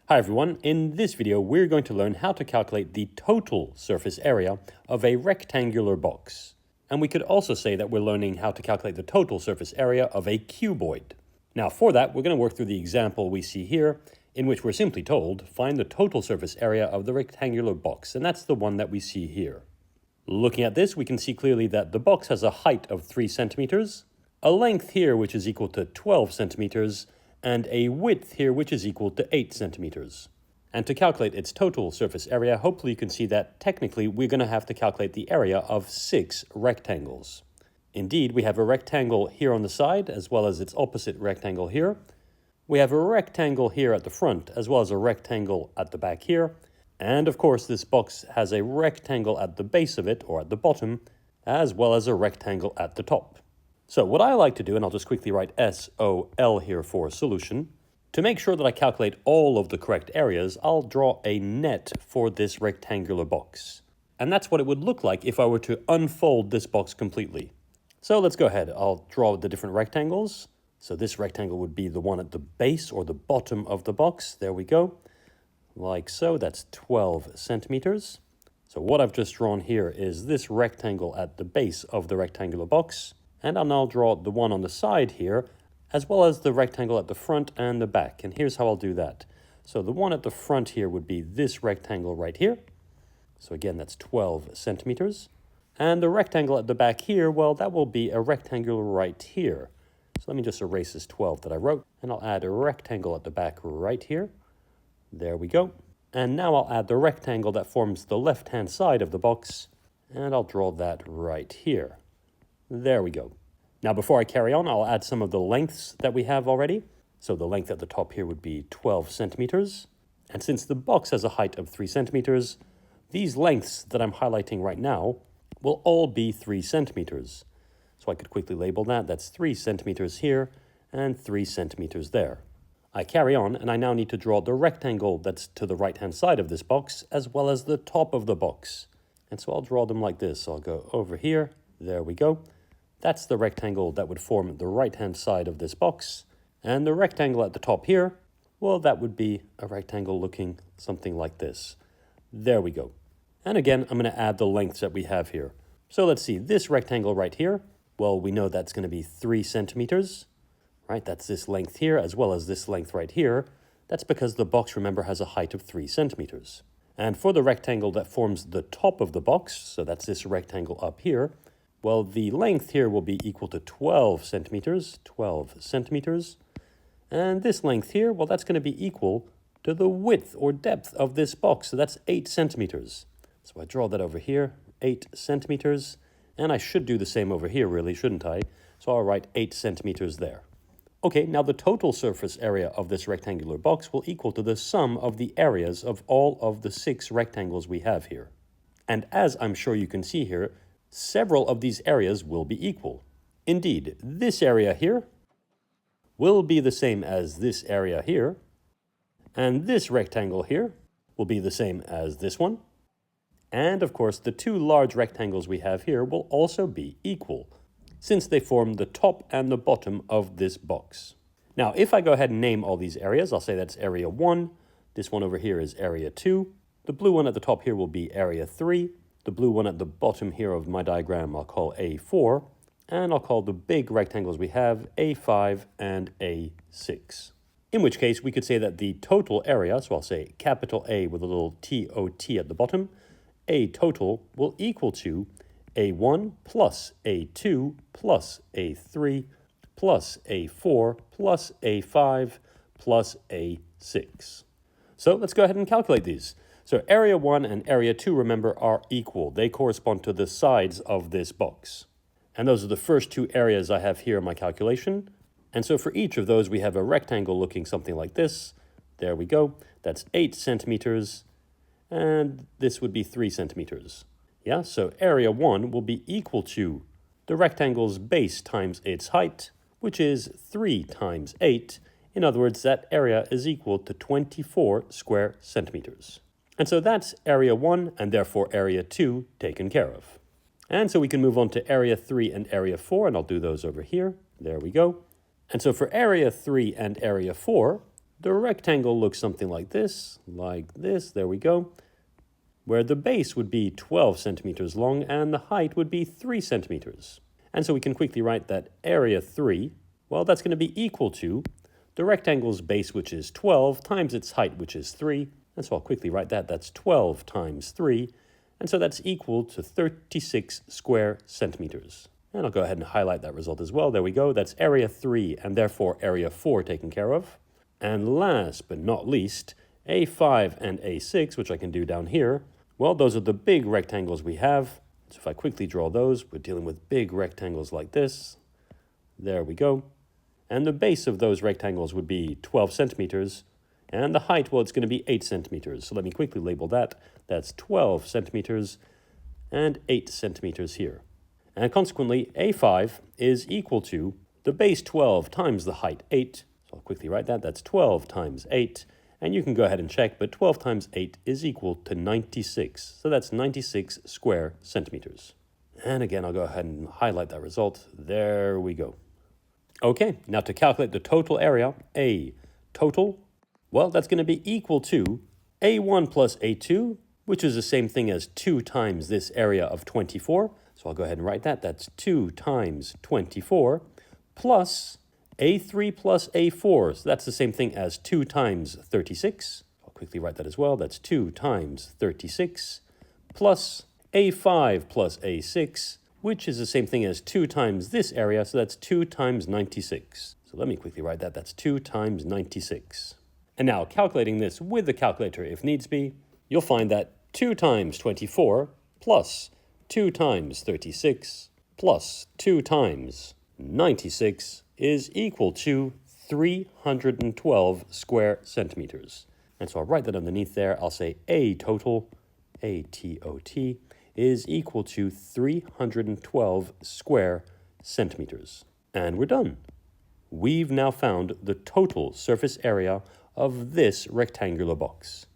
Hi everyone, in this video we're going to learn how to calculate the total surface area of a rectangular box. And we could also say that we're learning how to calculate the total surface area of a cuboid. Now for that, we're going to work through the example we see here, in which we're simply told, find the total surface area of the rectangular box, and that's the one that we see here. Looking at this, we can see clearly that the box has a height of 3 centimeters, a length here which is equal to 12 centimeters, and a width here which is equal to 8 centimeters. And to calculate its total surface area, hopefully you can see that technically we're going to have to calculate the area of 6 rectangles. Indeed, we have a rectangle here on the side as well as its opposite rectangle here. We have a rectangle here at the front as well as a rectangle at the back here. And of course this box has a rectangle at the base of it, or at the bottom, as well as a rectangle at the top. So what I like to do, and I'll just quickly write SOL here for solution, to make sure that I calculate all of the correct areas, I'll draw a net for this rectangular box. And that's what it would look like if I were to unfold this box completely. So let's go ahead. I'll draw the different rectangles. So this rectangle would be the one at the base or the bottom of the box. There we go. Like so, that's 12 centimeters. So what I've just drawn here is this rectangle at the base of the rectangular box. And I'll now draw the one on the side here, as well as the rectangle at the front and the back. And here's how I'll do that. So the one at the front here would be this rectangle right here. So again, that's 12 centimeters. And the rectangle at the back here, well, that will be a rectangle right here. So let me just erase this 12 that I wrote, and I'll add a rectangle at the back right here. There we go. And now I'll add the rectangle that forms the left-hand side of the box, and I'll draw that right here. There we go. Now before I carry on, I'll add some of the lengths that we have already. So the length at the top here would be 12 centimeters. And since the box has a height of 3 centimeters, these lengths that I'm highlighting right now will all be 3 centimeters. So I could quickly label that. That's 3 centimeters here and 3 centimeters there. I carry on, and I now need to draw the rectangle that's to the right-hand side of this box, as well as the top of the box. And so I'll draw them like this. I'll go over here. There we go. That's the rectangle that would form the right-hand side of this box. And the rectangle at the top here, well, that would be a rectangle looking something like this. There we go. And again, I'm going to add the lengths that we have here. So let's see, this rectangle right here, well, we know that's going to be 3 centimeters, right? That's this length here as well as this length right here. That's because the box, remember, has a height of 3 centimeters. And for the rectangle that forms the top of the box, so that's this rectangle up here, well, the length here will be equal to 12 centimeters, And this length here, well, that's going to be equal to the width or depth of this box. So that's 8 centimeters. So I draw that over here, 8 centimeters. And I should do the same over here, really, shouldn't I? So I'll write 8 centimeters there. Okay, now the total surface area of this rectangular box will equal to the sum of the areas of all of the 6 rectangles we have here. And as I'm sure you can see here, several of these areas will be equal. Indeed, this area here will be the same as this area here, and this rectangle here will be the same as this one. And of course, the 2 large rectangles we have here will also be equal, since they form the top and the bottom of this box. Now, if I go ahead and name all these areas, I'll say that's area 1, this one over here is area 2, the blue one at the top here will be area 3, the blue one at the bottom here of my diagram I'll call A4, and I'll call the big rectangles we have A5 and A6. In which case we could say that the total area, so I'll say capital A with a little TOT at the bottom, A total will equal to A1 plus A2 plus A3 plus A4 plus A5 plus A6. So let's go ahead and calculate these. So area 1 and area 2, remember, are equal. They correspond to the sides of this box. And those are the first 2 areas I have here in my calculation. And so for each of those, we have a rectangle looking something like this. There we go. That's 8 centimeters. And this would be 3 centimeters. Yeah, so area 1 will be equal to the rectangle's base times its height, which is 3 times 8. In other words, that area is equal to 24 square centimeters. And so that's area 1 and therefore area 2 taken care of. And so we can move on to area 3 and area 4, and I'll do those over here. There we go. And so for area 3 and area 4, The rectangle looks something like this, there we go, where the base would be 12 centimeters long and the height would be 3 centimeters. And so we can quickly write that area 3, well, that's going to be equal to the rectangle's base, which is 12, times its height, which is 3. And so I'll quickly write that. That's 12 times 3. And so that's equal to 36 square centimeters. And I'll go ahead and highlight that result as well. There we go. That's area 3 and therefore area 4 taken care of. And last but not least, A5 and A6, which I can do down here. Well, those are the big rectangles we have. So if I quickly draw those, we're dealing with big rectangles like this. There we go. And the base of those rectangles would be 12 centimeters. And the height, well, it's going to be 8 centimeters. So let me quickly label that. That's 12 centimeters and 8 centimeters here. And consequently, A5 is equal to the base 12 times the height 8. So I'll quickly write that. That's 12 times 8. And you can go ahead and check, but 12 times 8 is equal to 96. So that's 96 square centimeters. And again, I'll go ahead and highlight that result. There we go. Okay, now to calculate the total area, A total, well, that's going to be equal to A1 plus A2, which is the same thing as 2 times this area of 24. So I'll go ahead and write that. That's 2 times 24 plus A3 plus A4. So that's the same thing as 2 times 36. I'll quickly write that as well. That's 2 times 36 plus A5 plus A6, which is the same thing as 2 times this area, so that's 2 times 96. So let me quickly write that. That's 2 times 96. And now, calculating this with the calculator if needs be, you'll find that 2 times 24 plus 2 times 36 plus 2 times 96 is equal to 312 square centimeters. And so I'll write that underneath there. I'll say A total, A-T-O-T, is equal to 312 square centimeters. And we're done. We've now found the total surface area of this rectangular box.